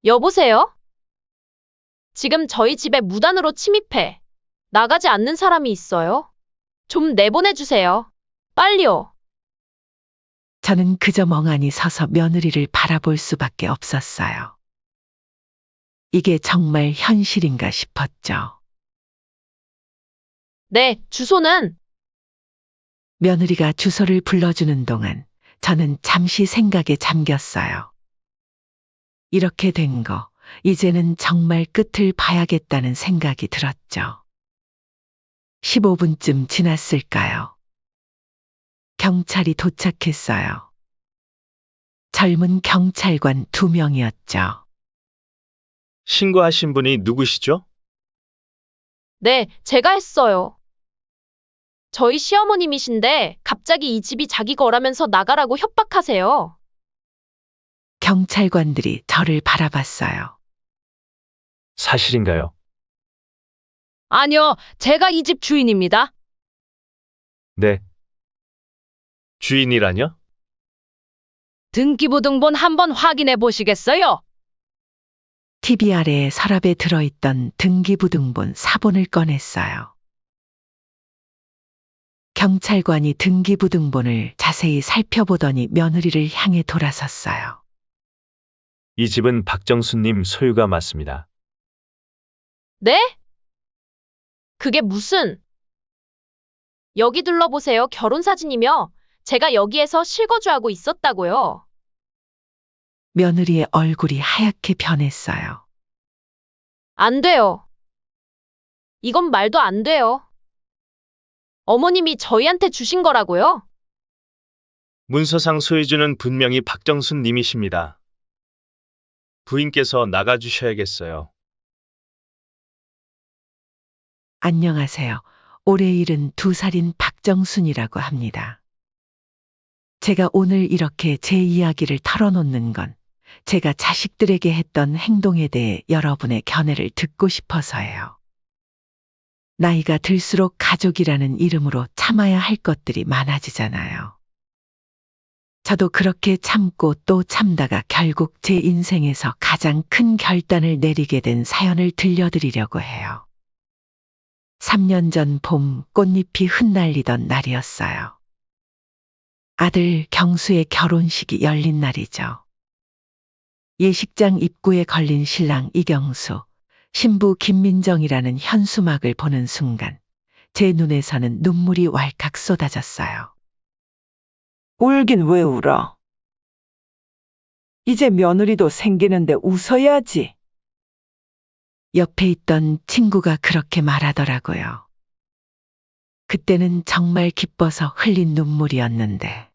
여보세요? 지금 저희 집에 무단으로 침입해 나가지 않는 사람이 있어요. 좀 내보내주세요. 빨리요. 저는 그저 멍하니 서서 며느리를 바라볼 수밖에 없었어요. 이게 정말 현실인가 싶었죠. 네, 주소는 며느리가 주소를 불러주는 동안 저는 잠시 생각에 잠겼어요. 이렇게 된 거, 이제는 정말 끝을 봐야겠다는 생각이 들었죠. 15분쯤 지났을까요? 경찰이 도착했어요. 젊은 경찰관 2명이었죠. 신고하신 분이 누구시죠? 네, 제가 했어요. 저희 시어머님이신데 갑자기 이 집이 자기 거라면서 나가라고 협박하세요. 경찰관들이 저를 바라봤어요. 사실인가요? 아니요, 제가 이 집 주인입니다. 네. 주인이라뇨? 등기부등본 한번 확인해 보시겠어요? TV 아래에 서랍에 들어있던 등기부등본 사본을 꺼냈어요. 경찰관이 등기부등본을 자세히 살펴보더니 며느리를 향해 돌아섰어요. 이 집은 박정수님 소유가 맞습니다. 네? 그게 무슨... 여기 둘러보세요. 결혼사진이며 제가 여기에서 실거주하고 있었다고요. 며느리의 얼굴이 하얗게 변했어요. 안 돼요. 이건 말도 안 돼요. 어머님이 저희한테 주신 거라고요? 문서상 소유주는 분명히 박정수님이십니다. 부인께서 나가주셔야겠어요. 안녕하세요. 올해 72살인 박정순이라고 합니다. 제가 오늘 이렇게 제 이야기를 털어놓는 건 제가 자식들에게 했던 행동에 대해 여러분의 견해를 듣고 싶어서예요. 나이가 들수록 가족이라는 이름으로 참아야 할 것들이 많아지잖아요. 저도 그렇게 참고 또 참다가 결국 제 인생에서 가장 큰 결단을 내리게 된 사연을 들려드리려고 해요. 3년 전 봄 꽃잎이 흩날리던 날이었어요. 아들 경수의 결혼식이 열린 날이죠. 예식장 입구에 걸린 신랑 이경수, 신부 김민정이라는 현수막을 보는 순간 제 눈에서는 눈물이 왈칵 쏟아졌어요. 울긴 왜 울어? 이제 며느리도 생기는데 웃어야지. 옆에 있던 친구가 그렇게 말하더라고요. 그때는 정말 기뻐서 흘린 눈물이었는데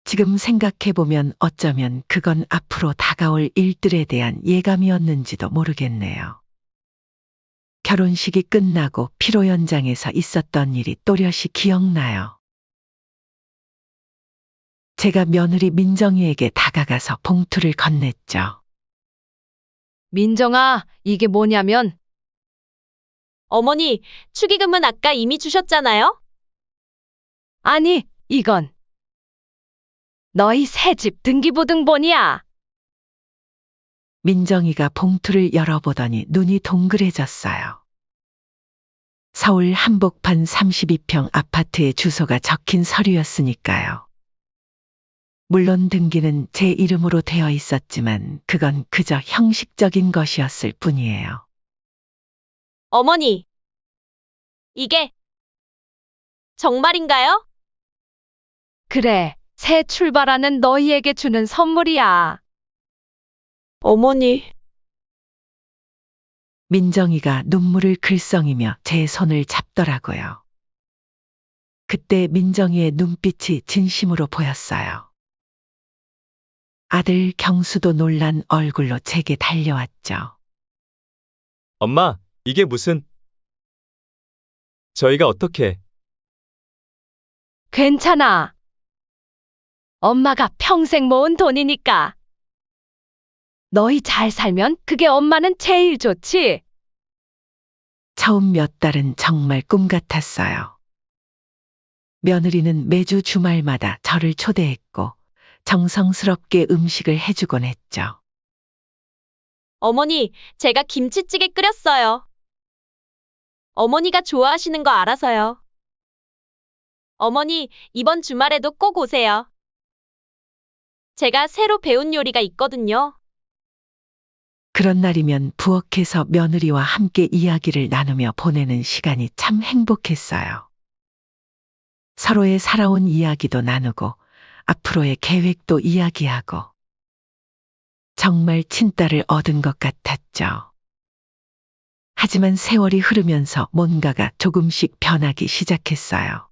지금 생각해보면 어쩌면 그건 앞으로 다가올 일들에 대한 예감이었는지도 모르겠네요. 결혼식이 끝나고 피로 연장에서 있었던 일이 또렷이 기억나요. 제가 며느리 민정이에게 다가가서 봉투를 건넸죠. 민정아, 이게 뭐냐면... 어머니, 축의금은 아까 이미 주셨잖아요? 아니, 이건... 너희 새집 등기부등본이야. 민정이가 봉투를 열어보더니 눈이 동그래졌어요. 서울 한복판 32평 아파트의 주소가 적힌 서류였으니까요. 물론 등기는 제 이름으로 되어 있었지만 그건 그저 형식적인 것이었을 뿐이에요. 어머니, 이게 정말인가요? 그래, 새 출발하는 너희에게 주는 선물이야. 어머니. 민정이가 눈물을 글썽이며 제 손을 잡더라고요. 그때 민정이의 눈빛이 진심으로 보였어요. 아들 경수도 놀란 얼굴로 제게 달려왔죠. 엄마, 이게 무슨... 저희가 어떻게... 괜찮아. 엄마가 평생 모은 돈이니까. 너희 잘 살면 그게 엄마는 제일 좋지. 처음 몇 달은 정말 꿈 같았어요. 며느리는 매주 주말마다 저를 초대했고 정성스럽게 음식을 해주곤 했죠. 어머니, 제가 김치찌개 끓였어요. 어머니가 좋아하시는 거 알아서요. 어머니, 이번 주말에도 꼭 오세요. 제가 새로 배운 요리가 있거든요. 그런 날이면 부엌에서 며느리와 함께 이야기를 나누며 보내는 시간이 참 행복했어요. 서로의 살아온 이야기도 나누고 앞으로의 계획도 이야기하고 정말 친딸을 얻은 것 같았죠. 하지만 세월이 흐르면서 뭔가가 조금씩 변하기 시작했어요.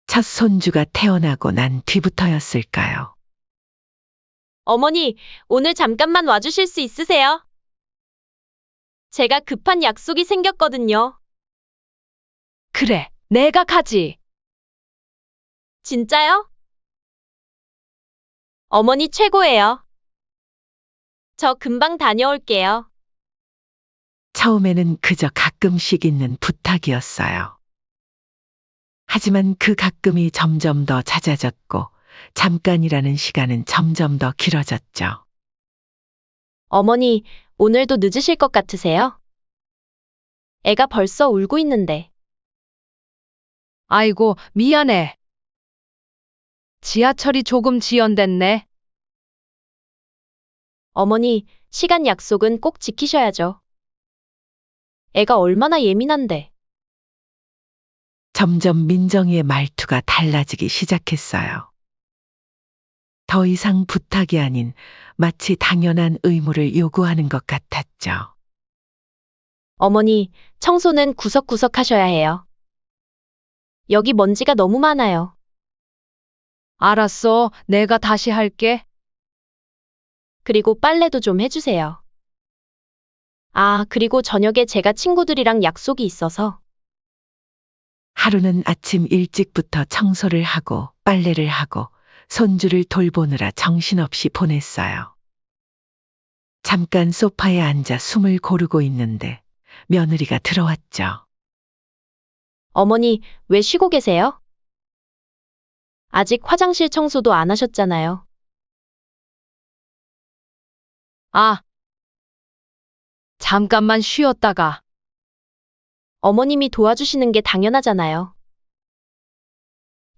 첫 손주가 태어나고 난 뒤부터였을까요? 어머니, 오늘 잠깐만 와주실 수 있으세요? 제가 급한 약속이 생겼거든요. 그래, 내가 가지. 진짜요? 어머니 최고예요. 저 금방 다녀올게요. 처음에는 그저 가끔씩 있는 부탁이었어요. 하지만 그 가끔이 점점 더 잦아졌고 잠깐이라는 시간은 점점 더 길어졌죠. 어머니, 오늘도 늦으실 것 같으세요? 애가 벌써 울고 있는데. 아이고, 미안해. 지하철이 조금 지연됐네. 어머니, 시간 약속은 꼭 지키셔야죠. 애가 얼마나 예민한데. 점점 민정이의 말투가 달라지기 시작했어요. 더 이상 부탁이 아닌 마치 당연한 의무를 요구하는 것 같았죠. 어머니, 청소는 구석구석 하셔야 해요. 여기 먼지가 너무 많아요. 알았어, 내가 다시 할게. 그리고 빨래도 좀 해주세요. 아, 그리고 저녁에 제가 친구들이랑 약속이 있어서. 하루는 아침 일찍부터 청소를 하고 빨래를 하고 손주를 돌보느라 정신없이 보냈어요. 잠깐 소파에 앉아 숨을 고르고 있는데 며느리가 들어왔죠. 어머니, 왜 쉬고 계세요? 아직 화장실 청소도 안 하셨잖아요. 아, 잠깐만 쉬었다가. 어머님이 도와주시는 게 당연하잖아요.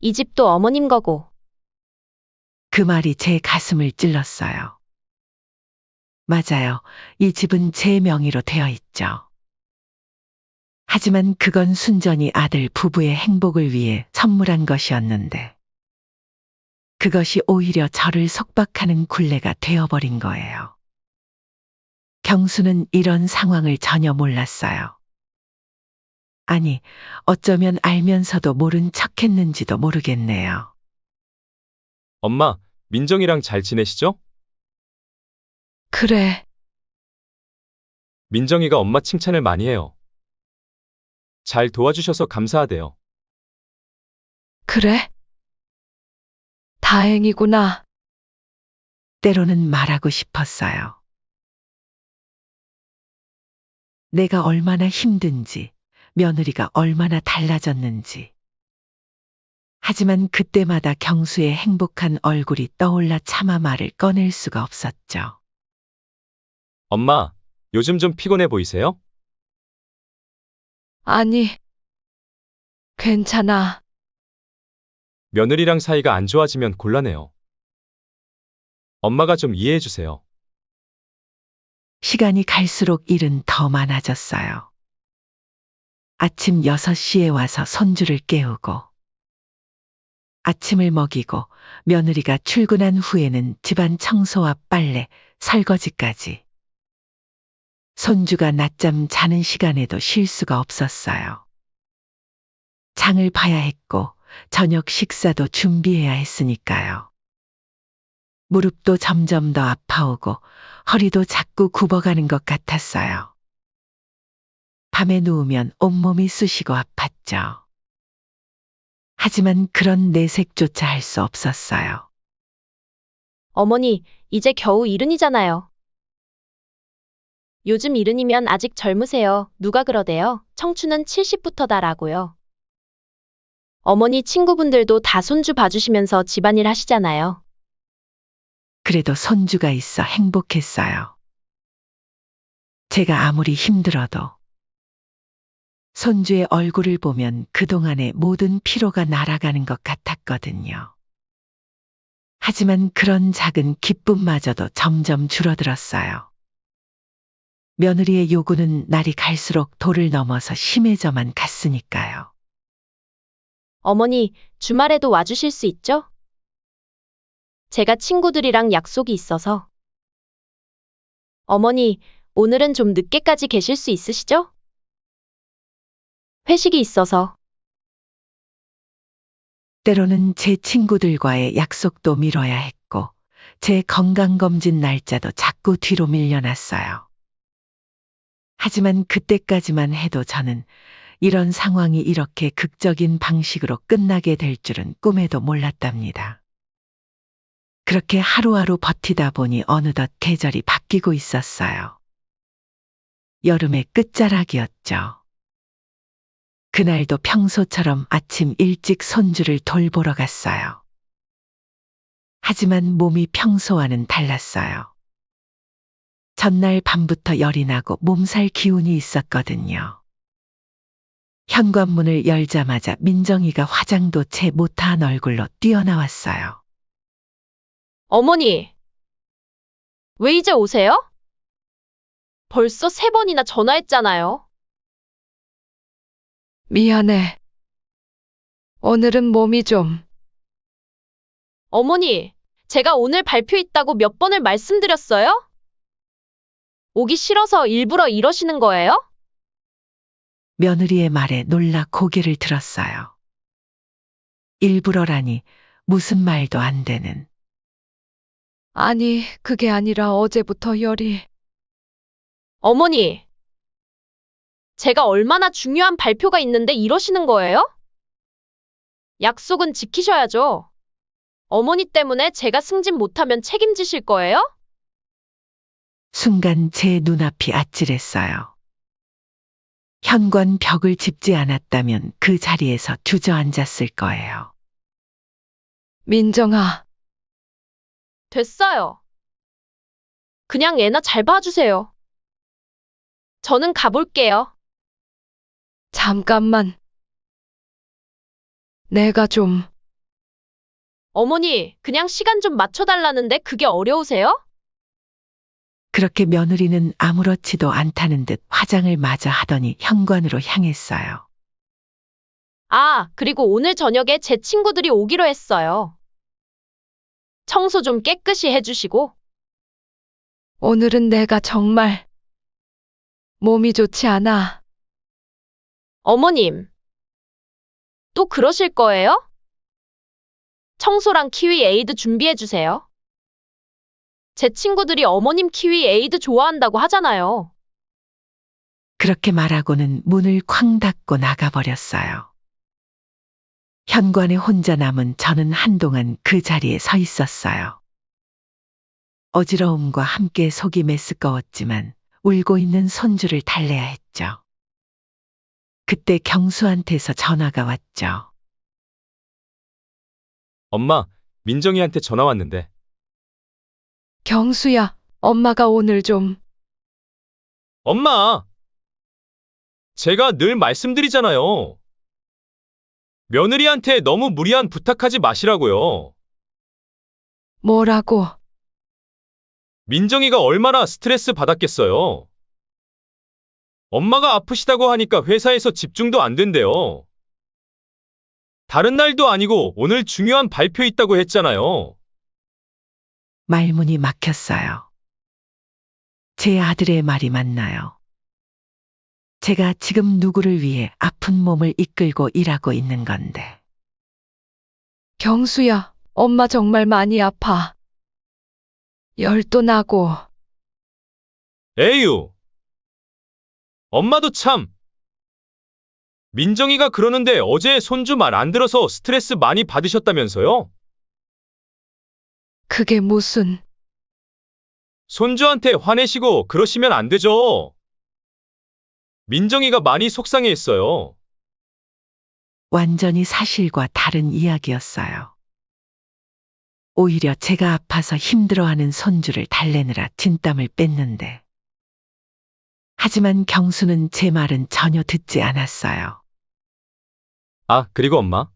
이 집도 어머님 거고. 그 말이 제 가슴을 찔렀어요. 맞아요. 이 집은 제 명의로 되어 있죠. 하지만 그건 순전히 아들 부부의 행복을 위해 선물한 것이었는데 그것이 오히려 저를 속박하는 굴레가 되어버린 거예요. 경수는 이런 상황을 전혀 몰랐어요. 아니, 어쩌면 알면서도 모른 척했는지도 모르겠네요. 엄마, 민정이랑 잘 지내시죠? 그래, 민정이가 엄마 칭찬을 많이 해요. 잘 도와주셔서 감사하대요. 그래. 다행이구나. 때로는 말하고 싶었어요. 내가 얼마나 힘든지, 며느리가 얼마나 달라졌는지. 하지만 그때마다 경수의 행복한 얼굴이 떠올라 차마 말을 꺼낼 수가 없었죠. 엄마, 요즘 좀 피곤해 보이세요? 아니, 괜찮아. 며느리랑 사이가 안 좋아지면 곤란해요. 엄마가 좀 이해해 주세요. 시간이 갈수록 일은 더 많아졌어요. 아침 6시에 와서 손주를 깨우고, 아침을 먹이고, 며느리가 출근한 후에는 집안 청소와 빨래, 설거지까지. 손주가 낮잠 자는 시간에도 쉴 수가 없었어요. 장을 봐야 했고, 저녁 식사도 준비해야 했으니까요. 무릎도 점점 더 아파오고, 허리도 자꾸 굽어가는 것 같았어요. 밤에 누우면 온몸이 쑤시고 아팠죠. 하지만 그런 내색조차 할 수 없었어요. 어머니, 이제 겨우 이른이잖아요. 요즘 이른이면 아직 젊으세요. 누가 그러대요? 청춘은 70부터다라고요. 어머니 친구분들도 다 손주 봐주시면서 집안일 하시잖아요. 그래도 손주가 있어 행복했어요. 제가 아무리 힘들어도 손주의 얼굴을 보면 그동안의 모든 피로가 날아가는 것 같았거든요. 하지만 그런 작은 기쁨마저도 점점 줄어들었어요. 며느리의 요구는 날이 갈수록 도를 넘어서 심해져만 갔으니까요. 어머니, 주말에도 와주실 수 있죠? 제가 친구들이랑 약속이 있어서. 어머니, 오늘은 좀 늦게까지 계실 수 있으시죠? 회식이 있어서. 때로는 제 친구들과의 약속도 미뤄야 했고, 제 건강검진 날짜도 자꾸 뒤로 밀려났어요. 하지만 그때까지만 해도 저는 이런 상황이 이렇게 극적인 방식으로 끝나게 될 줄은 꿈에도 몰랐답니다. 그렇게 하루하루 버티다 보니 어느덧 계절이 바뀌고 있었어요. 여름의 끝자락이었죠. 그날도 평소처럼 아침 일찍 손주를 돌보러 갔어요. 하지만 몸이 평소와는 달랐어요. 전날 밤부터 열이 나고 몸살 기운이 있었거든요. 현관문을 열자마자 민정이가 화장도 채 못한 얼굴로 뛰어나왔어요. 어머니, 왜 이제 오세요? 벌써 3번이나 전화했잖아요. 미안해. 오늘은 몸이 좀. 어머니, 제가 오늘 발표 있다고 몇 번을 말씀드렸어요? 오기 싫어서 일부러 이러시는 거예요? 며느리의 말에 놀라 고개를 들었어요. 일부러라니 무슨 말도 안 되는. 아니, 그게 아니라 어제부터 열이. 어머니, 제가 얼마나 중요한 발표가 있는데 이러시는 거예요? 약속은 지키셔야죠. 어머니 때문에 제가 승진 못하면 책임지실 거예요? 순간 제 눈앞이 아찔했어요. 현관 벽을 짚지 않았다면 그 자리에서 주저앉았을 거예요. 민정아, 됐어요. 그냥 애나 잘 봐주세요. 저는 가볼게요. 잠깐만. 내가 좀. 어머니, 그냥 시간 좀 맞춰달라는데 그게 어려우세요? 그렇게 며느리는 아무렇지도 않다는 듯 화장을 마저 하더니 현관으로 향했어요. 아, 그리고 오늘 저녁에 제 친구들이 오기로 했어요. 청소 좀 깨끗이 해주시고. 오늘은 내가 정말 몸이 좋지 않아. 어머님, 또 그러실 거예요? 청소랑 키위 에이드 준비해주세요. 제 친구들이 어머님 키위 에이드 좋아한다고 하잖아요. 그렇게 말하고는 문을 쾅 닫고 나가버렸어요. 현관에 혼자 남은 저는 한동안 그 자리에 서 있었어요. 어지러움과 함께 속이 메스꺼웠지만 울고 있는 손주를 달래야 했죠. 그때 경수한테서 전화가 왔죠. 엄마, 민정이한테 전화 왔는데. 경수야, 엄마가 오늘 좀. 엄마! 제가 늘 말씀드리잖아요. 며느리한테 너무 무리한 부탁하지 마시라고요. 뭐라고? 민정이가 얼마나 스트레스 받았겠어요. 엄마가 아프시다고 하니까 회사에서 집중도 안 된대요. 다른 날도 아니고 오늘 중요한 발표 있다고 했잖아요. 말문이 막혔어요. 제 아들의 말이 맞나요? 제가 지금 누구를 위해 아픈 몸을 이끌고 일하고 있는 건데. 경수야, 엄마 정말 많이 아파. 열도 나고. 에휴! 엄마도 참! 민정이가 그러는데 어제 손주 말 안 들어서 스트레스 많이 받으셨다면서요? 그게 무슨. 손주한테 화내시고 그러시면 안 되죠. 민정이가 많이 속상해했어요. 완전히 사실과 다른 이야기였어요. 오히려 제가 아파서 힘들어하는 손주를 달래느라 진땀을 뺐는데 하지만 경수는 제 말은 전혀 듣지 않았어요. 아, 그리고 엄마.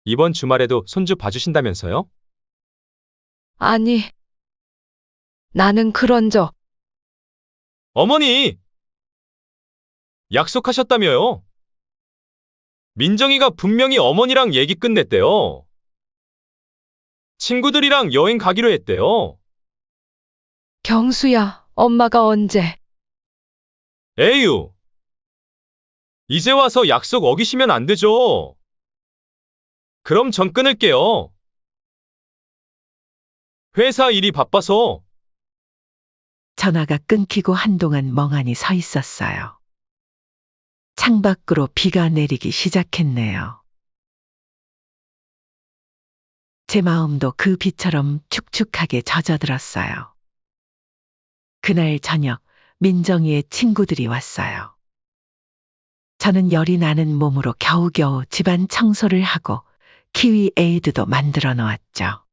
이번 주말에도 손주 봐주신다면서요? 아니, 나는 그런 적, 어머니! 약속하셨다며요? 민정이가 분명히 어머니랑 얘기 끝냈대요. 친구들이랑 여행 가기로 했대요. 경수야, 엄마가 언제? 에휴! 이제 와서 약속 어기시면 안 되죠. 그럼 전 끊을게요. 회사 일이 바빠서. 전화가 끊기고 한동안 멍하니 서 있었어요. 창밖으로 비가 내리기 시작했네요. 제 마음도 그 비처럼 축축하게 젖어들었어요. 그날 저녁 민정이의 친구들이 왔어요. 저는 열이 나는 몸으로 겨우겨우 집안 청소를 하고 키위 에이드도 만들어 놓았죠.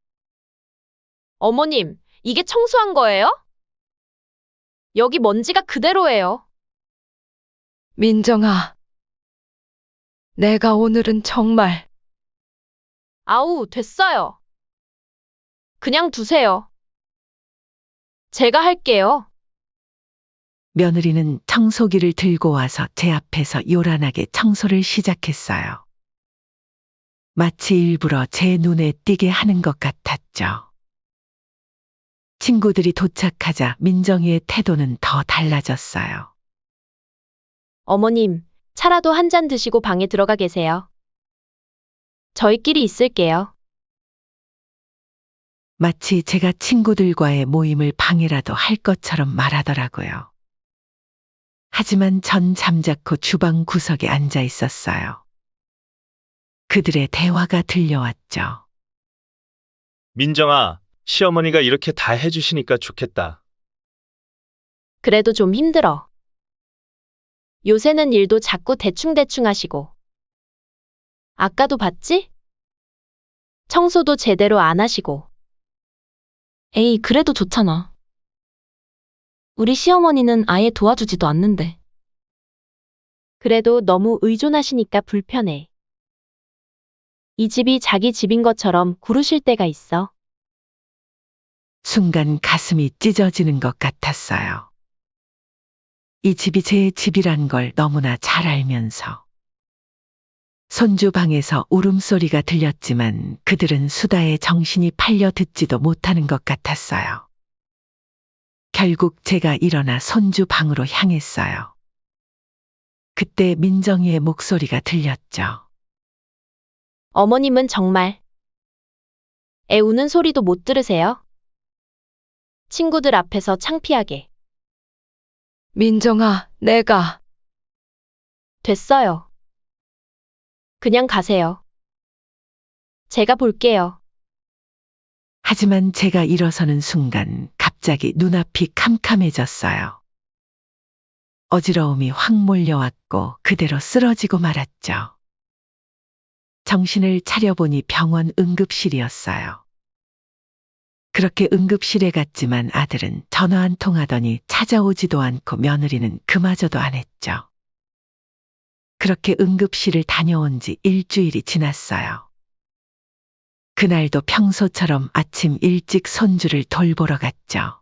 어머님, 이게 청소한 거예요? 여기 먼지가 그대로예요. 민정아, 내가 오늘은 정말 아우, 됐어요. 그냥 두세요. 제가 할게요. 며느리는 청소기를 들고 와서 제 앞에서 요란하게 청소를 시작했어요. 마치 일부러 제 눈에 띄게 하는 것 같았죠. 친구들이 도착하자 민정이의 태도는 더 달라졌어요. 어머님, 차라도 한 잔 드시고 방에 들어가 계세요. 저희끼리 있을게요. 마치 제가 친구들과의 모임을 방해라도 할 것처럼 말하더라고요. 하지만 전 잠자코 주방 구석에 앉아 있었어요. 그들의 대화가 들려왔죠. 민정아, 시어머니가 이렇게 다 해주시니까 좋겠다. 그래도 좀 힘들어. 요새는 일도 자꾸 대충대충 하시고. 아까도 봤지? 청소도 제대로 안 하시고. 에이, 그래도 좋잖아. 우리 시어머니는 아예 도와주지도 않는데. 그래도 너무 의존하시니까 불편해. 이 집이 자기 집인 것처럼 구르실 때가 있어. 순간 가슴이 찢어지는 것 같았어요. 이 집이 제 집이란 걸 너무나 잘 알면서. 손주 방에서 울음소리가 들렸지만 그들은 수다에 정신이 팔려 듣지도 못하는 것 같았어요. 결국 제가 일어나 손주 방으로 향했어요. 그때 민정이의 목소리가 들렸죠. 어머님은 정말 애 우는 소리도 못 들으세요? 친구들 앞에서 창피하게. 민정아, 내가 됐어요. 그냥 가세요. 제가 볼게요. 하지만 제가 일어서는 순간 갑자기 눈앞이 캄캄해졌어요. 어지러움이 확 몰려왔고 그대로 쓰러지고 말았죠. 정신을 차려보니 병원 응급실이었어요. 그렇게 응급실에 갔지만 아들은 전화 한 통 하더니 찾아오지도 않고 며느리는 그마저도 안 했죠. 그렇게 응급실을 다녀온 지 일주일이 지났어요. 그날도 평소처럼 아침 일찍 손주를 돌보러 갔죠.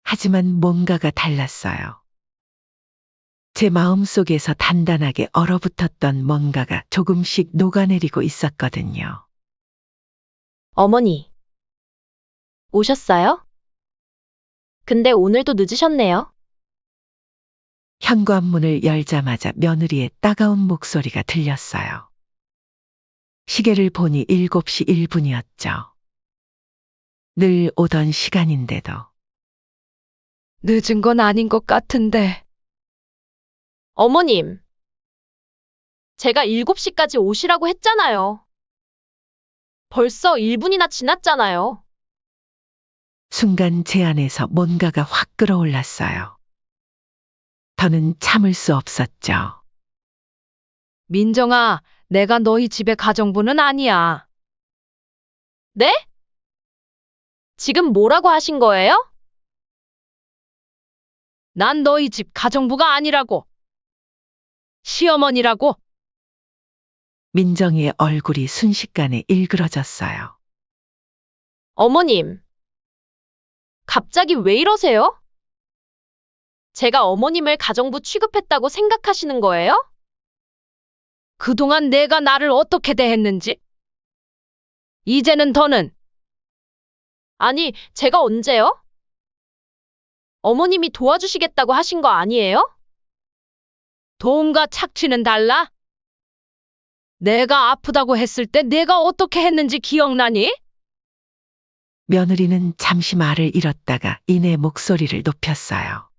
하지만 뭔가가 달랐어요. 제 마음속에서 단단하게 얼어붙었던 뭔가가 조금씩 녹아내리고 있었거든요. 어머니. 오셨어요? 근데 오늘도 늦으셨네요. 현관문을 열자마자 며느리의 따가운 목소리가 들렸어요. 시계를 보니 7시 1분이었죠. 늘 오던 시간인데도. 늦은 건 아닌 것 같은데. 어머님. 제가 7시까지 오시라고 했잖아요. 벌써 1분이나 지났잖아요. 순간 제 안에서 뭔가가 확 끌어올랐어요. 더는 참을 수 없었죠. 민정아, 내가 너희 집의 가정부는 아니야. 네? 지금 뭐라고 하신 거예요? 난 너희 집 가정부가 아니라고. 시어머니라고. 민정이의 얼굴이 순식간에 일그러졌어요. 어머님, 갑자기 왜 이러세요? 제가 어머님을 가정부 취급했다고 생각하시는 거예요? 그동안 내가 나를 어떻게 대했는지. 이제는 더는. 아니, 제가 언제요? 어머님이 도와주시겠다고 하신 거 아니에요? 도움과 착취는 달라? 내가 아프다고 했을 때 내가 어떻게 했는지 기억나니? 며느리는 잠시 말을 잃었다가 이내 목소리를 높였어요.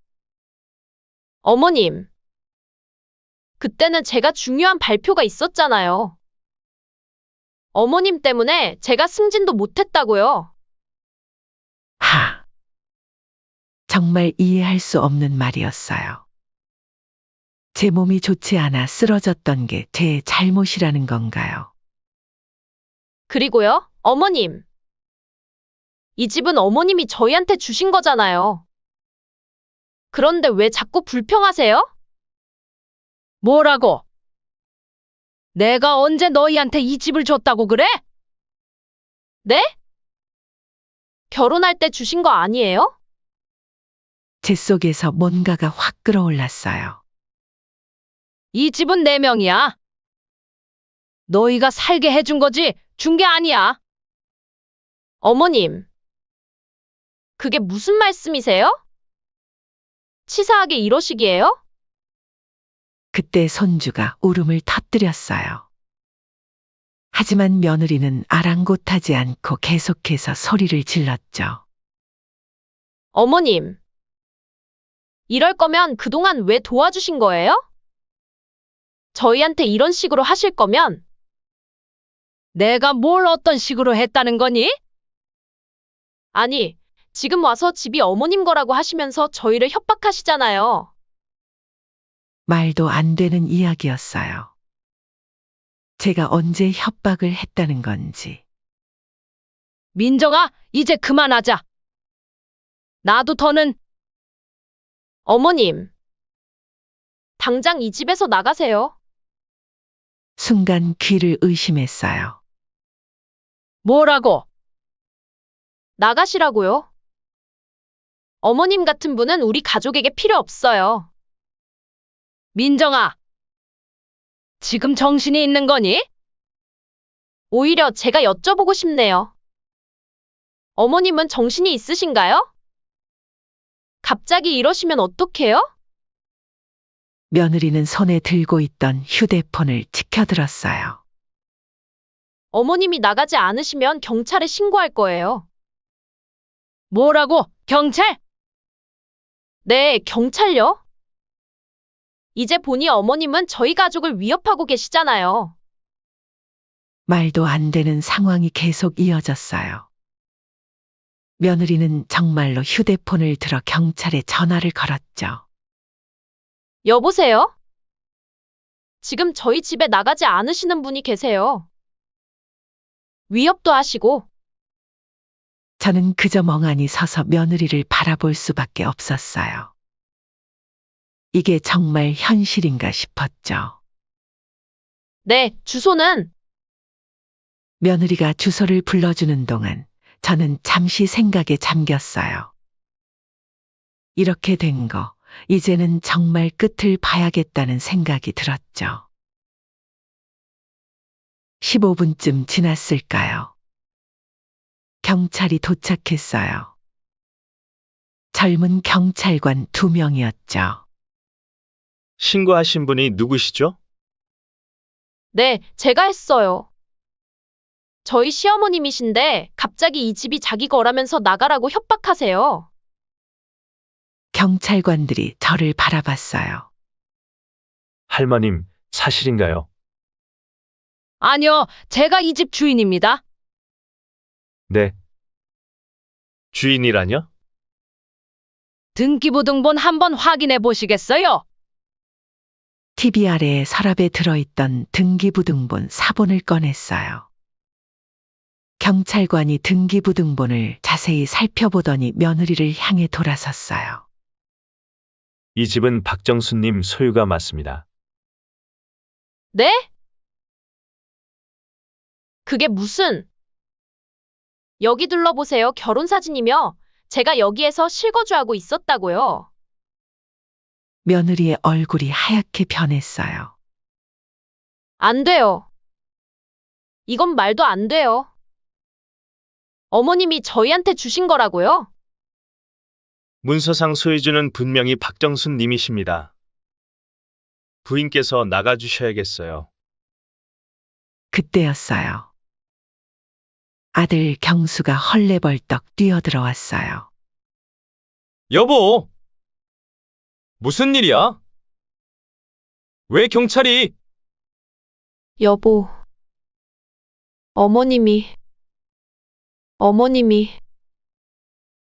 어머님, 그때는 제가 중요한 발표가 있었잖아요. 어머님 때문에 제가 승진도 못했다고요. 하. 정말 이해할 수 없는 말이었어요. 제 몸이 좋지 않아 쓰러졌던 게 제 잘못이라는 건가요? 그리고요, 어머님. 이 집은 어머님이 저희한테 주신 거잖아요. 그런데 왜 자꾸 불평하세요? 뭐라고? 내가 언제 너희한테 이 집을 줬다고 그래? 네? 결혼할 때 주신 거 아니에요? 제 속에서 뭔가가 확 끌어올랐어요. 이 집은 내 명이야. 너희가 살게 해준 거지 준 게 아니야. 어머님. 그게 무슨 말씀이세요? 치사하게 이러시기에요? 그때 손주가 울음을 터뜨렸어요. 하지만 며느리는 아랑곳하지 않고 계속해서 소리를 질렀죠. 어머님. 이럴 거면 그동안 왜 도와주신 거예요? 저희한테 이런 식으로 하실 거면 내가 뭘 어떤 식으로 했다는 거니? 아니, 지금 와서 집이 어머님 거라고 하시면서 저희를 협박하시잖아요. 말도 안 되는 이야기였어요. 제가 언제 협박을 했다는 건지. 민정아, 이제 그만하자. 나도 더는. 어머님. 당장 이 집에서 나가세요. 순간 귀를 의심했어요. 뭐라고? 나가시라고요. 어머님 같은 분은 우리 가족에게 필요 없어요. 민정아. 지금 정신이 있는 거니? 오히려 제가 여쭤보고 싶네요. 어머님은 정신이 있으신가요? 갑자기 이러시면 어떡해요? 며느리는 손에 들고 있던 휴대폰을 치켜들었어요. 어머님이 나가지 않으시면 경찰에 신고할 거예요. 뭐라고? 경찰? 네, 경찰요? 이제 보니 어머님은 저희 가족을 위협하고 계시잖아요. 말도 안 되는 상황이 계속 이어졌어요. 며느리는 정말로 휴대폰을 들어 경찰에 전화를 걸었죠. 여보세요? 지금 저희 집에 나가지 않으시는 분이 계세요. 위협도 하시고. 저는 그저 멍하니 서서 며느리를 바라볼 수밖에 없었어요. 이게 정말 현실인가 싶었죠. 네, 주소는 며느리가 주소를 불러주는 동안 저는 잠시 생각에 잠겼어요. 이렇게 된 거, 이제는 정말 끝을 봐야겠다는 생각이 들었죠. 15분쯤 지났을까요? 경찰이 도착했어요. 젊은 경찰관 2명이었죠. 신고하신 분이 누구시죠? 네, 제가 했어요. 저희 시어머님이신데 갑자기 이 집이 자기 거라면서 나가라고 협박하세요. 경찰관들이 저를 바라봤어요. 할머님, 사실인가요? 아니요, 제가 이 집 주인입니다. 네. 주인이라뇨? 등기부등본 한번 확인해 보시겠어요? TV 아래에 서랍에 들어있던 등기부등본 사본을 꺼냈어요. 경찰관이 등기부등본을 자세히 살펴보더니 며느리를 향해 돌아섰어요. 이 집은 박정수님 소유가 맞습니다. 네? 그게 무슨? 여기 둘러보세요. 결혼사진이며 제가 여기에서 실거주하고 있었다고요. 며느리의 얼굴이 하얗게 변했어요. 안 돼요. 이건 말도 안 돼요. 어머님이 저희한테 주신 거라고요? 문서상 소유주는 분명히 박정수님이십니다. 부인께서 나가주셔야겠어요. 그때였어요. 아들 경수가 헐레벌떡 뛰어들어왔어요. 여보! 무슨 일이야? 왜 경찰이? 여보. 어머님이.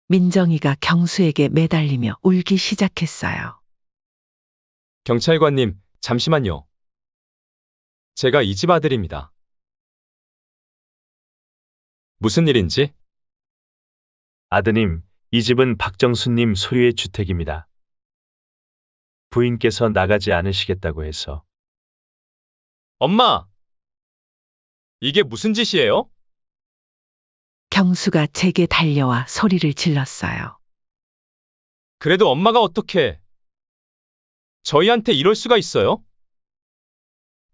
민정이가 경수에게 매달리며 울기 시작했어요. 경찰관님, 잠시만요. 제가 이 집 아들입니다. 무슨 일인지? 아드님, 이 집은 박정수님 소유의 주택입니다. 부인께서 나가지 않으시겠다고 해서. 엄마! 이게 무슨 짓이에요? 경수가 제게 달려와 소리를 질렀어요. 그래도 엄마가 어떻게 저희한테 이럴 수가 있어요?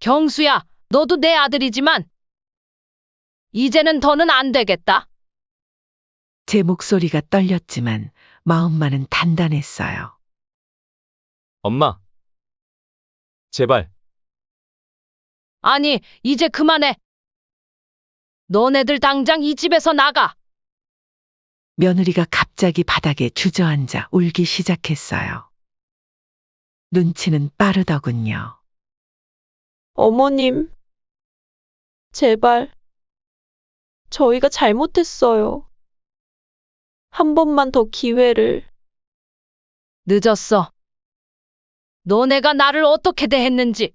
경수야, 너도 내 아들이지만 이제는 더는 안 되겠다. 제 목소리가 떨렸지만 마음만은 단단했어요. 엄마. 제발. 아니, 이제 그만해. 너네들 당장 이 집에서 나가. 며느리가 갑자기 바닥에 주저앉아 울기 시작했어요. 눈치는 빠르더군요. 어머님. 제발. 저희가 잘못했어요. 한 번만 더 기회를. 늦었어. 너네가 나를 어떻게 대했는지.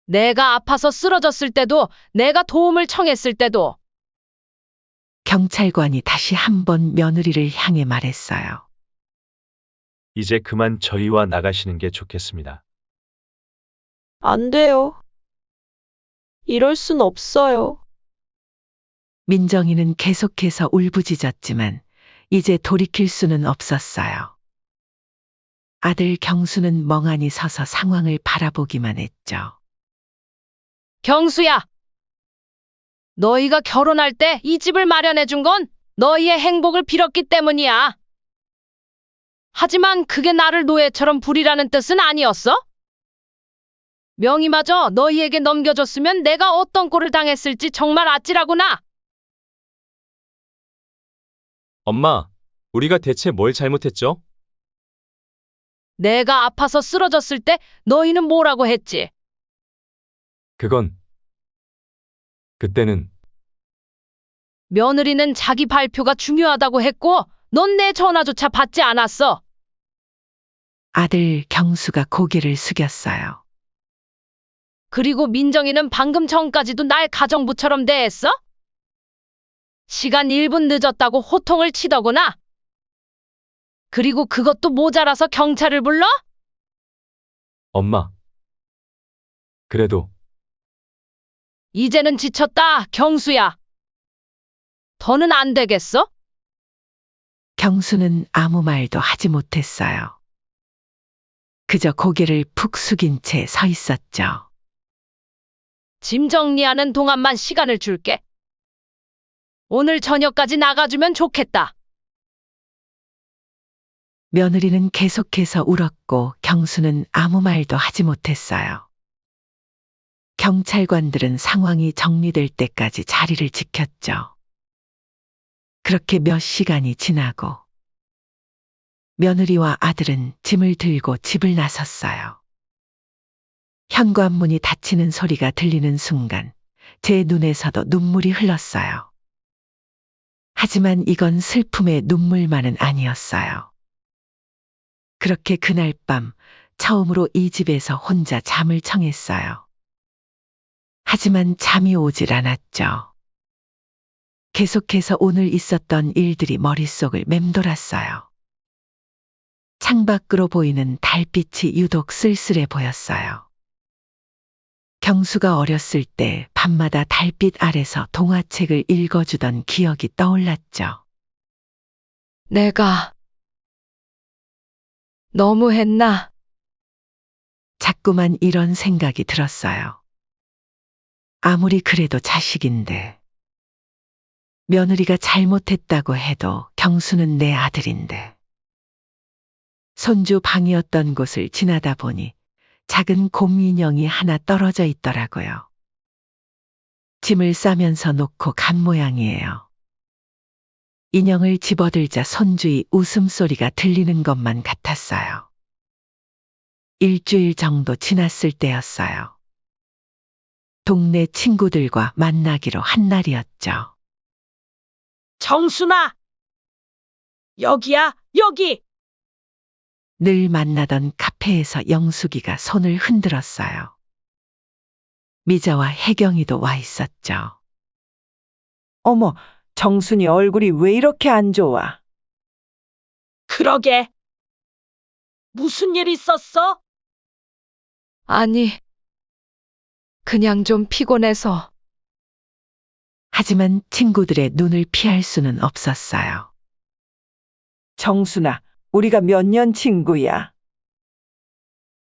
내가 아파서 쓰러졌을 때도, 내가 도움을 청했을 때도. 경찰관이 다시 한번 며느리를 향해 말했어요. 이제 그만 저희와 나가시는 게 좋겠습니다. 안 돼요. 이럴 순 없어요. 민정이는 계속해서 울부짖었지만 이제 돌이킬 수는 없었어요. 아들 경수는 멍하니 서서 상황을 바라보기만 했죠. 경수야! 너희가 결혼할 때 이 집을 마련해 준 건 너희의 행복을 빌었기 때문이야. 하지만 그게 나를 노예처럼 부리라는 뜻은 아니었어? 명의마저 너희에게 넘겨줬으면 내가 어떤 꼴을 당했을지 정말 아찔하구나. 엄마, 우리가 대체 뭘 잘못했죠? 내가 아파서 쓰러졌을 때 너희는 뭐라고 했지? 그때는 며느리는 자기 발표가 중요하다고 했고 넌 내 전화조차 받지 않았어. 아들 경수가 고개를 숙였어요. 그리고 민정이는 방금 전까지도 날 가정부처럼 대했어? 시간 1분 늦었다고 호통을 치더구나. 그리고 그것도 모자라서 경찰을 불러? 엄마. 그래도 이제는 지쳤다, 경수야. 더는 안 되겠어? 경수는 아무 말도 하지 못했어요. 그저 고개를 푹 숙인 채 서 있었죠. 짐 정리하는 동안만 시간을 줄게. 오늘 저녁까지 나가주면 좋겠다. 며느리는 계속해서 울었고 경수는 아무 말도 하지 못했어요. 경찰관들은 상황이 정리될 때까지 자리를 지켰죠. 그렇게 몇 시간이 지나고 며느리와 아들은 짐을 들고 집을 나섰어요. 현관문이 닫히는 소리가 들리는 순간 제 눈에서도 눈물이 흘렀어요. 하지만 이건 슬픔의 눈물만은 아니었어요. 그렇게 그날 밤 처음으로 이 집에서 혼자 잠을 청했어요. 하지만 잠이 오질 않았죠. 계속해서 오늘 있었던 일들이 머릿속을 맴돌았어요. 창밖으로 보이는 달빛이 유독 쓸쓸해 보였어요. 경수가 어렸을 때 밤마다 달빛 아래서 동화책을 읽어주던 기억이 떠올랐죠. 내가 너무했나? 자꾸만 이런 생각이 들었어요. 아무리 그래도 자식인데, 며느리가 잘못했다고 해도 경수는 내 아들인데. 손주 방이었던 곳을 지나다 보니 작은 곰 인형이 하나 떨어져 있더라고요. 짐을 싸면서 놓고 간 모양이에요. 인형을 집어들자 손주의 웃음소리가 들리는 것만 같았어요. 일주일 정도 지났을 때였어요. 동네 친구들과 만나기로 한 날이었죠. 정순아! 여기야, 여기! 늘 만나던 카페에서 영숙이가 손을 흔들었어요. 미자와 혜경이도 와 있었죠. 어머, 정순이 얼굴이 왜 이렇게 안 좋아? 그러게. 무슨 일 있었어? 아니, 그냥 좀 피곤해서. 하지만 친구들의 눈을 피할 수는 없었어요. 정순아, 우리가 몇 년 친구야.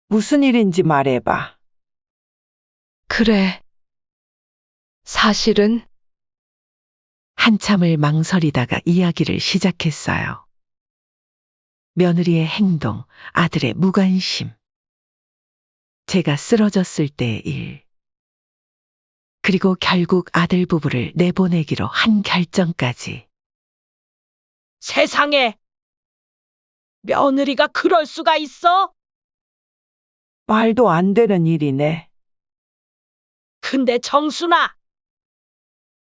무슨 일인지 말해봐. 그래. 사실은 한참을 망설이다가 이야기를 시작했어요. 며느리의 행동, 아들의 무관심. 제가 쓰러졌을 때의 일. 그리고 결국 아들 부부를 내보내기로 한 결정까지. 세상에 며느리가 그럴 수가 있어? 말도 안 되는 일이네. 근데 정순아,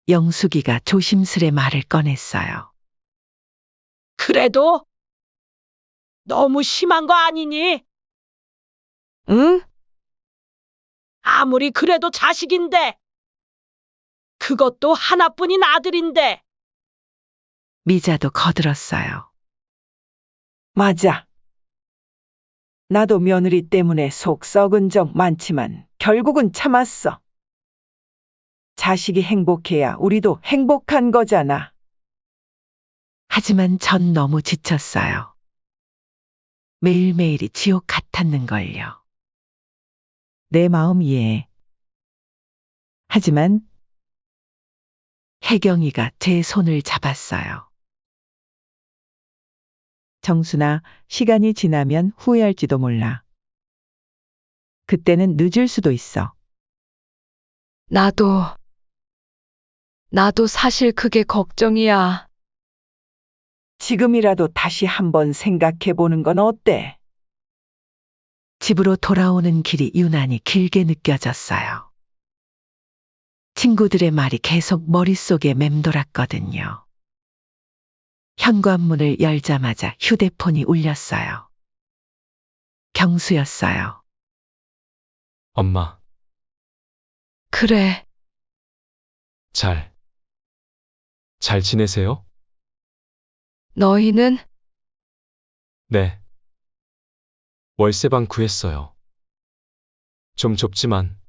영숙이가 조심스레 말을 꺼냈어요. 그래도 너무 심한 거 아니니? 응? 아무리 그래도 자식인데, 그것도 하나뿐인 아들인데. 미자도 거들었어요. 맞아. 나도 며느리 때문에 속 썩은 적 많지만 결국은 참았어. 자식이 행복해야 우리도 행복한 거잖아. 하지만 전 너무 지쳤어요. 매일매일이 지옥 같았는걸요. 내 마음 이해해. 하지만 혜경이가 제 손을 잡았어요. 정순아, 시간이 지나면 후회할지도 몰라. 그때는 늦을 수도 있어. 나도 사실 그게 걱정이야. 지금이라도 다시 한번 생각해 보는 건 어때? 집으로 돌아오는 길이 유난히 길게 느껴졌어요. 친구들의 말이 계속 머릿속에 맴돌았거든요. 현관문을 열자마자 휴대폰이 울렸어요. 경수였어요. 엄마, 그래, 잘 지내세요? 너희는? 네. 월세방 구했어요. 좀 좁지만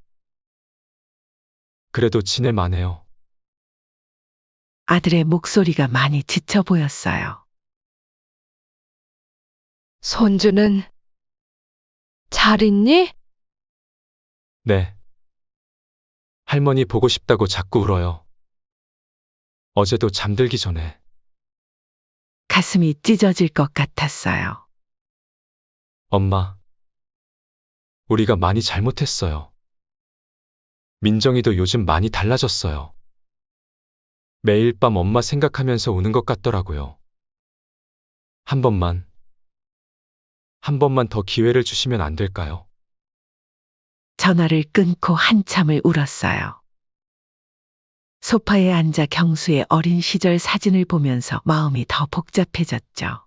그래도 지낼 만해요. 아들의 목소리가 많이 지쳐 보였어요. 손주는 잘 있니? 네. 할머니 보고 싶다고 자꾸 울어요. 어제도 잠들기 전에. 가슴이 찢어질 것 같았어요. 엄마, 우리가 많이 잘못했어요. 민정이도 요즘 많이 달라졌어요. 매일 밤 엄마 생각하면서 우는 것 같더라고요. 한 번만 더 기회를 주시면 안 될까요? 전화를 끊고 한참을 울었어요. 소파에 앉아 경수의 어린 시절 사진을 보면서 마음이 더 복잡해졌죠.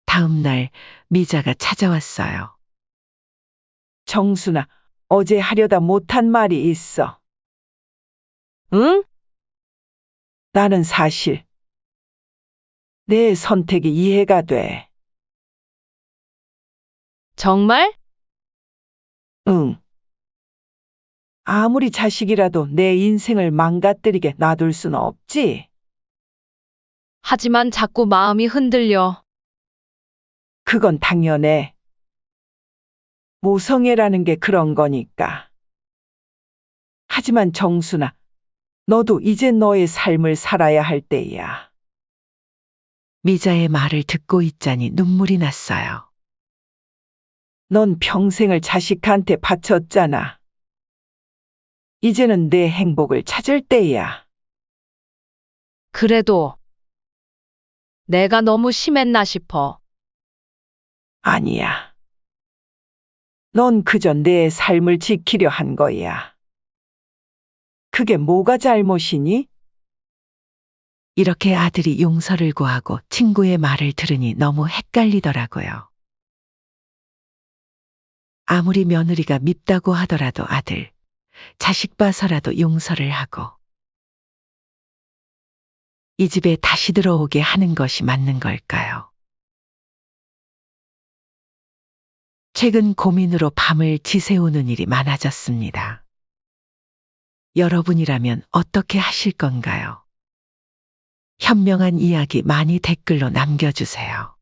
다음 날 미자가 찾아왔어요. 정순아, 어제 하려다 못한 말이 있어. 응? 나는 사실 내 선택이 이해가 돼. 정말? 응. 아무리 자식이라도 내 인생을 망가뜨리게 놔둘 순 없지. 하지만 자꾸 마음이 흔들려. 그건 당연해. 모성애라는 게 그런 거니까. 하지만 정순아, 너도 이제 너의 삶을 살아야 할 때야. 미자의 말을 듣고 있자니 눈물이 났어요. 넌 평생을 자식한테 바쳤잖아. 이제는 내 행복을 찾을 때야. 그래도 내가 너무 심했나 싶어. 아니야. 넌 그저 내 삶을 지키려 한 거야. 그게 뭐가 잘못이니? 이렇게 아들이 용서를 구하고 친구의 말을 들으니 너무 헷갈리더라고요. 아무리 며느리가 밉다고 하더라도 아들, 자식 봐서라도 용서를 하고 이 집에 다시 들어오게 하는 것이 맞는 걸까요? 최근 고민으로 밤을 지새우는 일이 많아졌습니다. 여러분이라면 어떻게 하실 건가요? 현명한 이야기 많이 댓글로 남겨주세요.